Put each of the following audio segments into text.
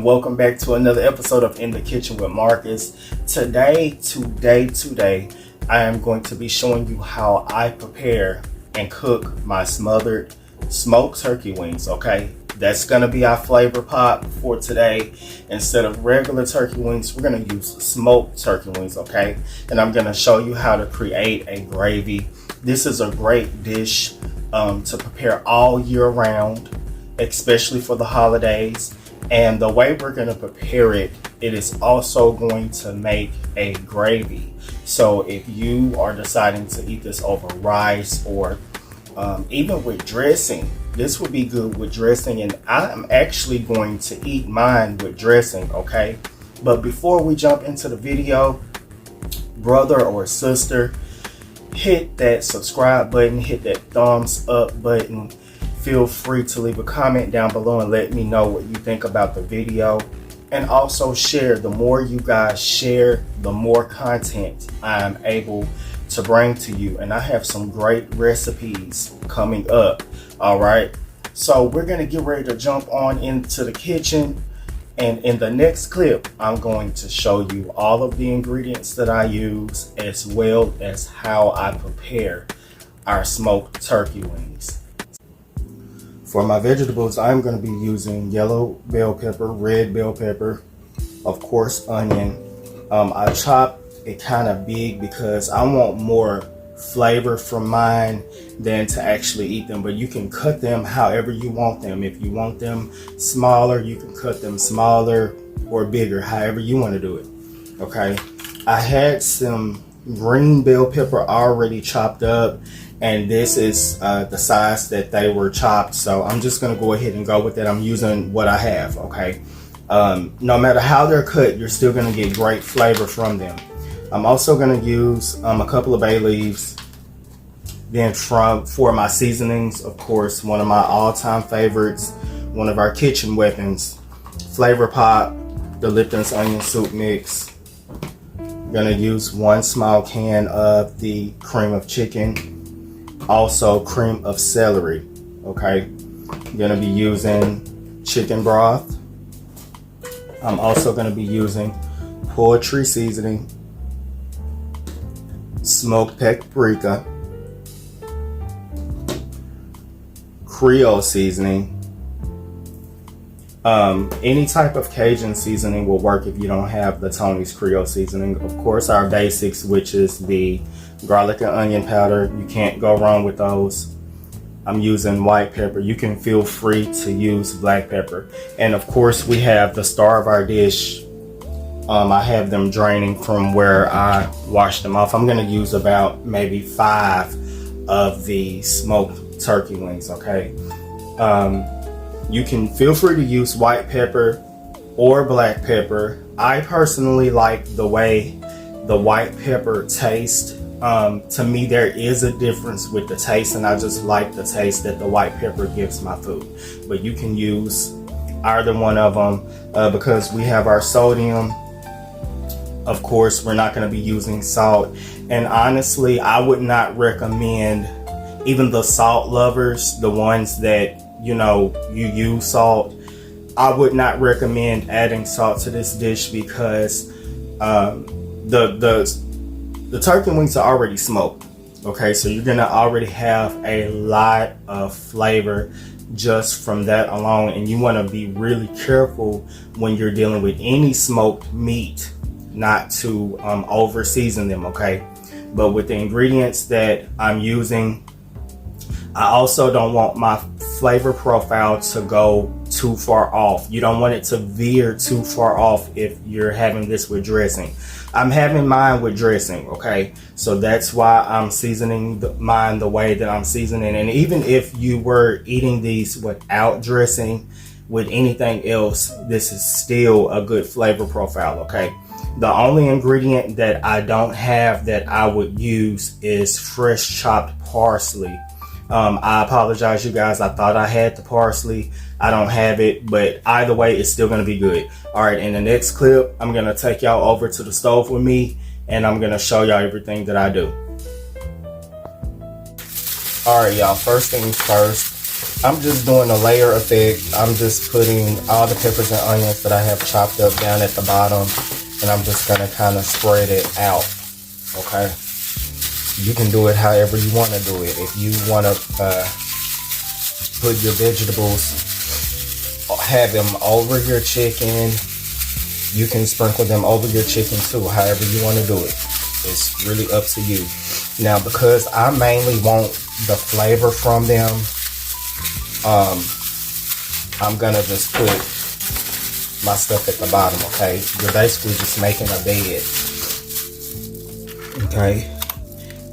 welcome back to another episode of In the Kitchen with Marcus. Today, I am going to be showing you how I prepare and cook my smothered smoked turkey wings, okay? That's gonna be our flavor pop for today. Instead of regular turkey wings, we're gonna use smoked turkey wings, okay? And I'm gonna show you how to create a gravy. This is a great dish to prepare all year round, especially for the holidays. And the way we're going to prepare it, it is also going to make a gravy. So if you are deciding to eat this over rice or even with dressing, this would be good with dressing. And I'm actually going to eat mine with dressing, okay? But before we jump into the video, brother or sister, hit that subscribe button, hit that thumbs up button. Feel free to leave a comment down below and let me know what you think about the video. And also share. The more you guys share, the more content I'm able to bring to you. And I have some great recipes coming up. All right. So we're going to get ready to jump on into the kitchen. And in the next clip, I'm going to show you all of the ingredients that I use, as well as how I prepare our smoked turkey wings. For my vegetables, I'm going to be using yellow bell pepper, red bell pepper, of course, onion. I chop it kind of big because I want more flavor from mine than to actually eat them. But you can cut them however you want them. If you want them smaller, you can cut them smaller or bigger, however you want to do it. Okay. I had some green bell pepper already chopped up, and this is the size that they were chopped. So I'm just going to go ahead and go with that. I'm using what I have, okay? No matter how they're cut, you're still going to get great flavor from them. I'm also going to use a couple of bay leaves. Then for my seasonings, of course, one of my all-time favorites, one of our kitchen weapons, Flavor Pop, the Lipton's onion soup mix. I'm going to use 1 small can of the cream of chicken. Also cream of celery, okay? I'm gonna be using chicken broth. I'm also gonna be using poultry seasoning, smoked paprika, Creole seasoning. Any type of Cajun seasoning will work if you don't have the Tony's Creole seasoning. Of course, our basics, which is the garlic and onion powder. You can't go wrong with those. I'm using white pepper. You can feel free to use black pepper. And of course, we have the star of our dish. I have them draining from where I washed them off. I'm going to use about maybe 5 of the smoked turkey wings, okay? You can feel free to use white pepper or black pepper. I personally like the way the white pepper tastes. To me, there is a difference with the taste, and I just like the taste that the white pepper gives my food. But you can use either one of them because we have our sodium. Of course, we're not going to be using salt. And honestly, I would not recommend, even the salt lovers, the ones that, you know, you use salt, I would not recommend adding salt to this dish because the turkey wings are already smoked, okay? So you're gonna already have a lot of flavor just from that alone, and you wanna be really careful when you're dealing with any smoked meat not to over season them, okay? But with the ingredients that I'm using, I also don't want my flavor profile to go too far off. You don't want it to veer too far off if you're having this with dressing. I'm having mine with dressing, okay? So that's why I'm seasoning mine the way that I'm seasoning. And even if you were eating these without dressing, with anything else, this is still a good flavor profile, okay? The only ingredient that I don't have that I would use is fresh chopped parsley. I apologize, you guys. I thought I had the parsley. I don't have it, but either way, it's still going to be good. All right, in the next clip, I'm going to take y'all over to the stove with me, and I'm going to show y'all everything that I do. All right, y'all. First things first, I'm just doing a layer effect. I'm just putting all the peppers and onions that I have chopped up down at the bottom, and I'm just gonna kind of spread it out. Okay. You can do it however you want to do it. If you want to put your vegetables, have them over your chicken, you can sprinkle them over your chicken too, however you want to do it. It's really up to you. Now, because I mainly want the flavor from them, I'm gonna just put my stuff at the bottom. Okay, you're basically just making a bed. Okay,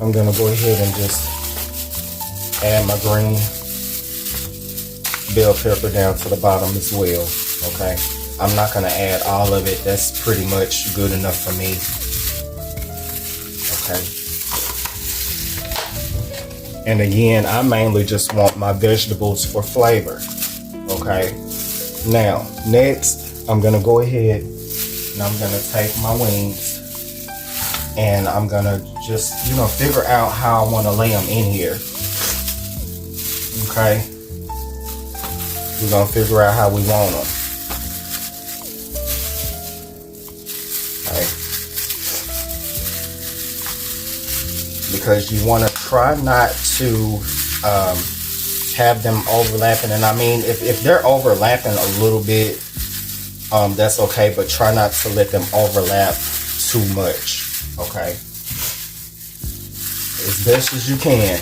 I'm gonna go ahead and just add my green bell pepper down to the bottom as well. Okay, I'm not gonna add all of it. That's pretty much good enough for me. Okay. And again, I mainly just want my vegetables for flavor. Okay. Now, next, I'm gonna go ahead and I'm gonna take my wings and I'm gonna just, figure out how I want to lay them in here. Okay. We're gonna figure out how we want them. Okay. Because you want to try not to have them overlapping, and I mean if they're overlapping a little bit, that's okay, but try not to let them overlap too much. Okay, as best as you can.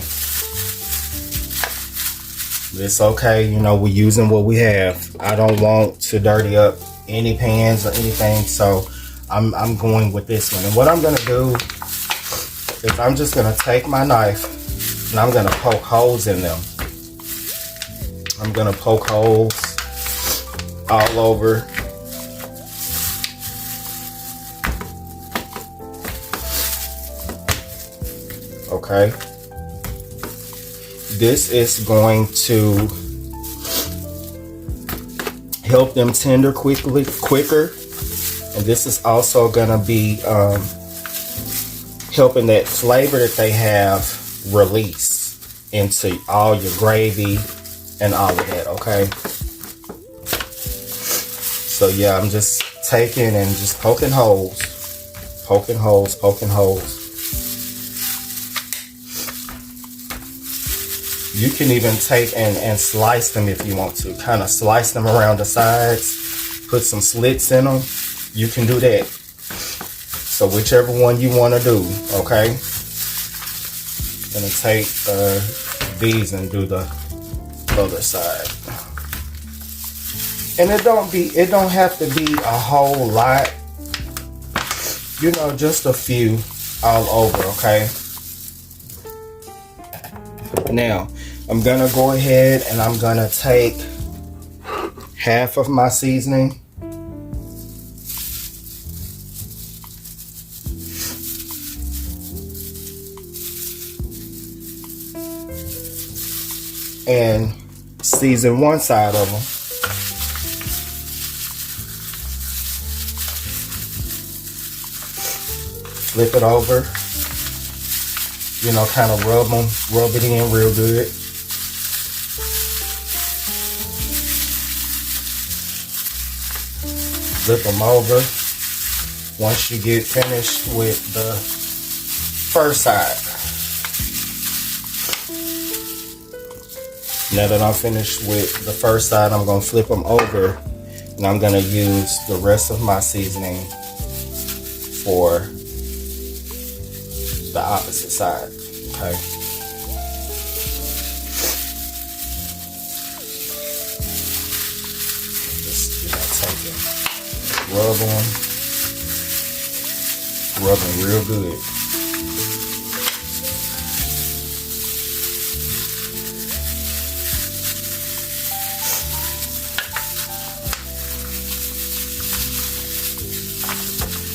It's okay, we're using what we have. I don't want to dirty up any pans or anything, so I'm going with this one. And what I'm gonna do is I'm just gonna take my knife and I'm gonna poke holes in them. I'm gonna poke holes all over. Okay. This is going to help them tender quicker. And this is also gonna be helping that flavor that they have release into all your gravy and all of that, okay? So yeah, I'm just taking and just poking holes. Poking holes, poking holes. You can even take and slice them if you want to. Kind of slice them around the sides. Put some slits in them. You can do that. So whichever one you want to do, okay? I'm gonna take these and do the other side. And it don't have to be a whole lot. Just a few all over, okay? Now, I'm gonna go ahead and I'm gonna take half of my seasoning. And season one side of them. Flip it over. Kind of rub it in real good. Flip them over. Once you get finished with the first side. Now that I'm finished with the first side, I'm going to flip them over and I'm going to use the rest of my seasoning for the opposite side. Okay. Just take it, rub them real good.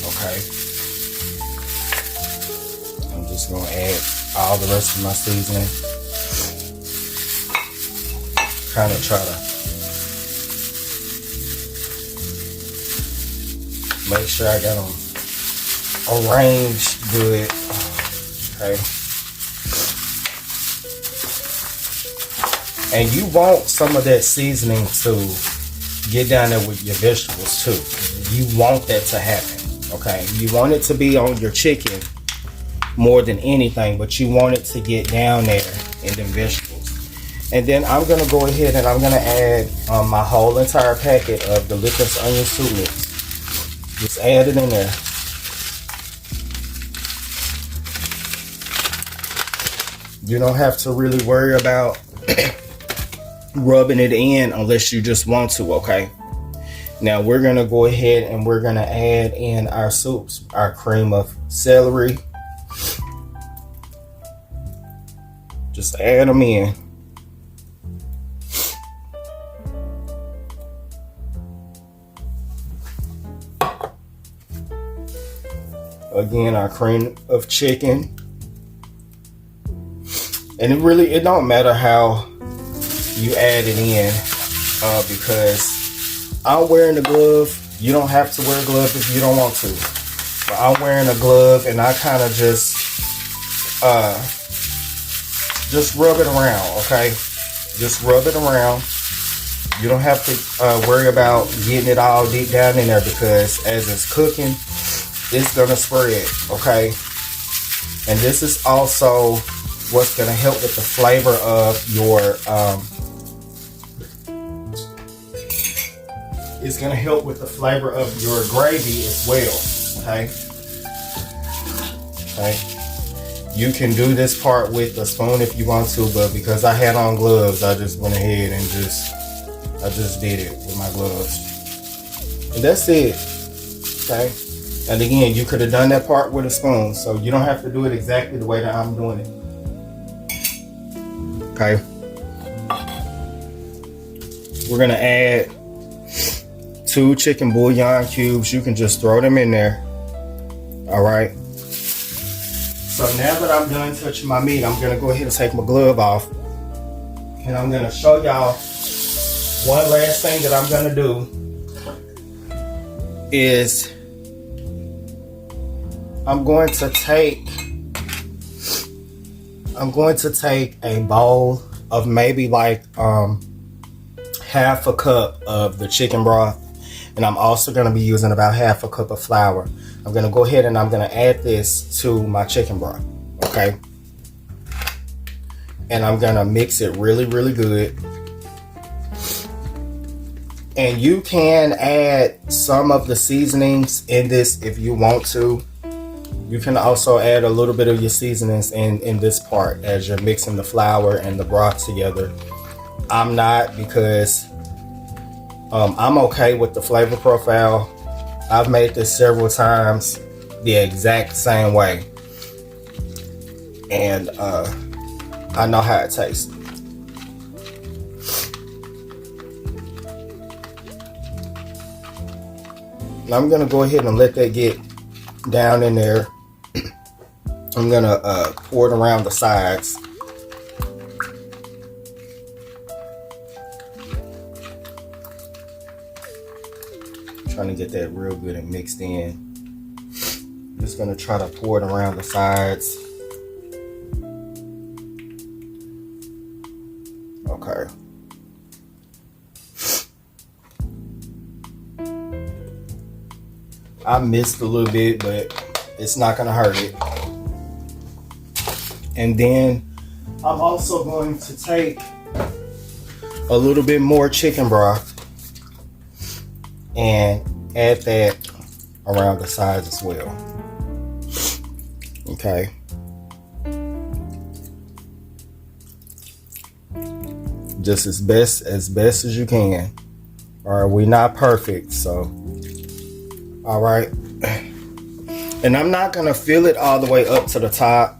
Okay. I'm just gonna add all the rest of my seasoning. Kind of try to make sure I got them arranged good. Okay. And you want some of that seasoning to get down there with your vegetables too. You want that to happen, okay? You want it to be on your chicken more than anything, but you want it to get down there in them vegetables. And then I'm gonna go ahead and I'm gonna add my whole entire packet of the licorice onion soup mix. Just add it in there. You don't have to really worry about rubbing it in unless you just want to, okay? Now we're gonna go ahead and we're gonna add in our soups, our cream of celery. Just add them in. Again, our cream of chicken. And it don't matter how you add it in, because I'm wearing a glove. You don't have to wear a glove if you don't want to. But I'm wearing a glove and I kind of just rub it around, okay? Just rub it around. You don't have to worry about getting it all deep down in there, because as it's cooking, it's gonna spread, okay? And this is also what's gonna help with the flavor of your it's gonna help with the flavor of your gravy as well, okay? Okay. You can do this part with a spoon if you want to, but because I had on gloves, I just went ahead and I just did it with my gloves. And that's it, okay? And again, you could have done that part with a spoon, so you don't have to do it exactly the way that I'm doing it. Okay. We're gonna add 2 chicken bouillon cubes. You can just throw them in there. All right. So now that I'm done touching my meat, I'm gonna go ahead and take my glove off, and I'm gonna show y'all one last thing that I'm gonna do is I'm going to take a bowl of maybe like half a cup of the chicken broth, and I'm also going to be using about half a cup of flour. I'm going to go ahead and I'm going to add this to my chicken broth, okay? And I'm going to mix it really, really good. And you can add some of the seasonings in this if you want to. You can also add a little bit of your seasonings in this part as you're mixing the flour and the broth together. I'm not, because I'm okay with the flavor profile. I've made this several times the exact same way, and I know how it tastes. Now I'm gonna go ahead and let that get down in there. I'm gonna pour it around the sides. Trying to get that real good and mixed in. I'm just gonna try to pour it around the sides. Okay. I missed a little bit, but it's not gonna hurt it. And then I'm also going to take a little bit more chicken broth and add that around the sides as well. Okay. Just as best as you can. All right, we're not perfect, so all right. And I'm not gonna fill it all the way up to the top.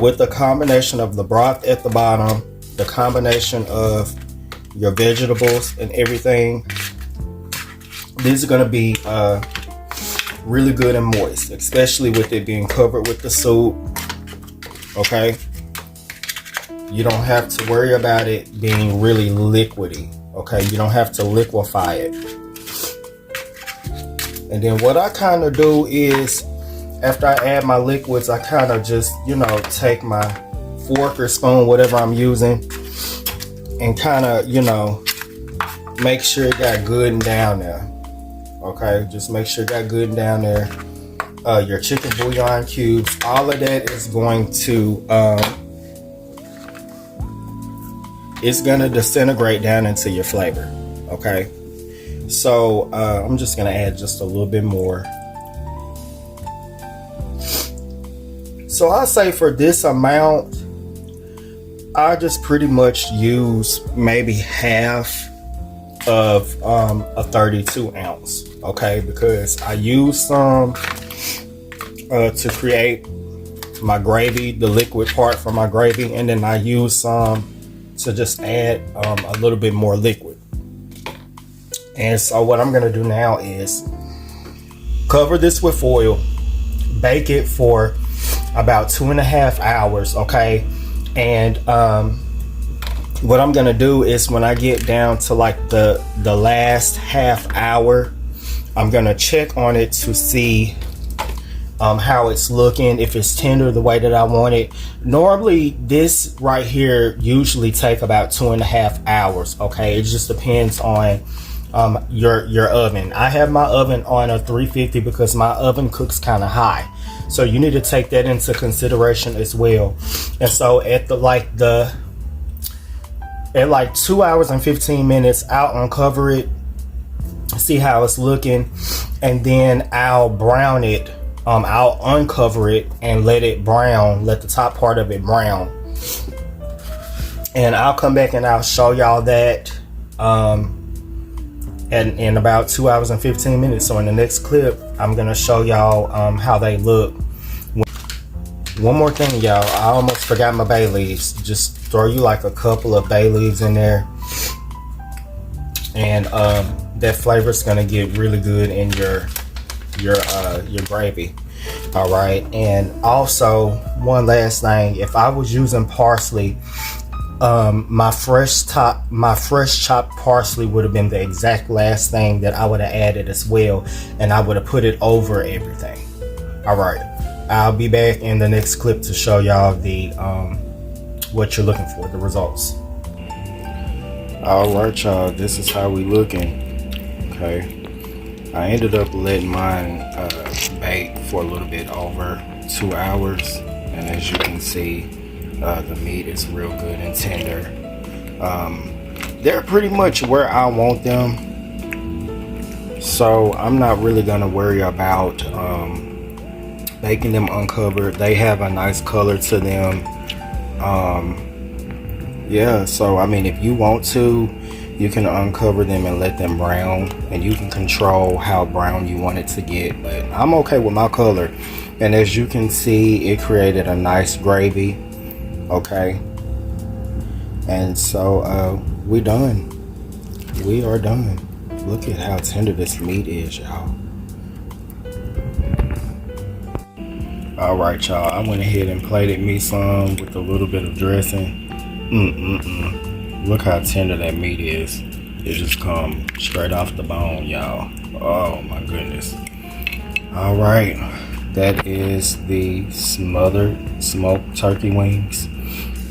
With the combination of the broth at the bottom, the combination of your vegetables and everything, these are going to be really good and moist, especially with it being covered with the soup. Okay, you don't have to worry about it being really liquidy. Okay, you don't have to liquefy it. And then what I kind of do is after I add my liquids, I kind of just, take my fork or spoon, whatever I'm using, and kind of, make sure it got good and down there. Okay, just make sure it got good and down there. Your chicken bouillon cubes, all of that is going to it's gonna disintegrate down into your flavor. Okay, so I'm just gonna add just a little bit more. So I say for this amount, I just pretty much use maybe half of a 32 ounce. Okay, because I use some to create my gravy, the liquid part for my gravy, and then I use some to just add a little bit more liquid. And so what I'm gonna do now is cover this with foil, bake it for about 2.5 hours. Okay, and what I'm gonna do is when I get down to like the last half hour, I'm gonna check on it to see how it's looking, if it's tender the way that I want it. Normally this right here usually take about 2.5 hours. Okay, it just depends on your oven. I have my oven on a 350 because my oven cooks kind of high, so you need to take that into consideration as well. And so at 2 hours and 15 minutes, I'll uncover it, see how it's looking, and then I'll brown it. I'll uncover it and let it brown, let the top part of it brown. And I'll come back and I'll show y'all that in about 2 hours and 15 minutes. So in the next clip, I'm gonna show y'all how they look. One more thing, y'all, I almost forgot my bay leaves. Just throw you like a couple of bay leaves in there, and that flavor is gonna get really good in your gravy. All right, and also one last thing, if I was using parsley, my fresh chopped parsley would have been the exact last thing that I would have added as well, and I would have put it over everything. All right, I'll be back in the next clip to show y'all the what you're looking for, the results. All right, y'all, this is how we looking. Okay, I ended up letting mine bake for a little bit over 2 hours, and as you can see, the meat is real good and tender. They're pretty much where I want them, so I'm not really gonna worry about baking them uncovered. They have a nice color to them. Yeah, so I mean, if you want to, you can uncover them and let them brown, and you can control how brown you want it to get, but I'm okay with my color. And as you can see, it created a nice gravy. Okay, and so we done. We are done. Look at how tender this meat is, y'all. All right, y'all, I went ahead and plated me some with a little bit of dressing. Look how tender that meat is. It just come straight off the bone, y'all. Oh my goodness. All right, that is the smothered smoked turkey wings,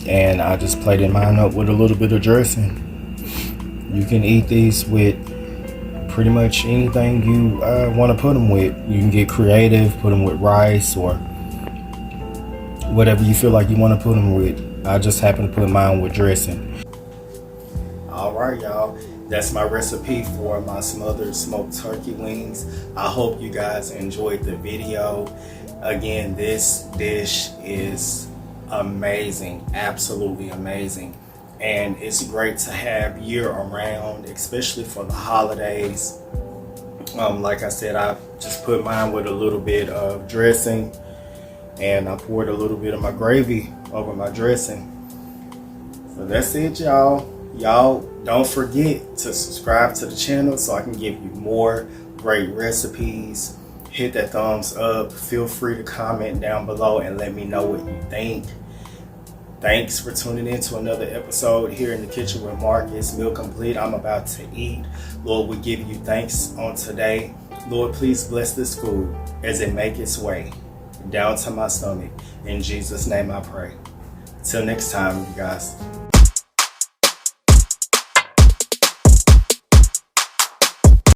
and I just plated mine up with a little bit of dressing. You can eat these with pretty much anything you want to put them with. You can get creative, put them with rice or whatever you feel like you want to put them with. I just happen to put mine with dressing. All right, y'all, that's my recipe for my smothered smoked turkey wings. I hope you guys enjoyed the video. Again, this dish is amazing, absolutely amazing, and it's great to have year around, especially for the holidays. Like I said, I just put mine with a little bit of dressing, and I poured a little bit of my gravy over my dressing. So that's it, y'all. Y'all don't forget to subscribe to the channel so I can give you more great recipes. Hit that thumbs up. Feel free to comment down below and let me know what you think. Thanks for tuning in to another episode here in the kitchen with Marcus. Meal complete. I'm about to eat. Lord, we give you thanks on today. Lord, please bless this food as it make its way down to my stomach. In Jesus' name I pray. Till next time, you guys.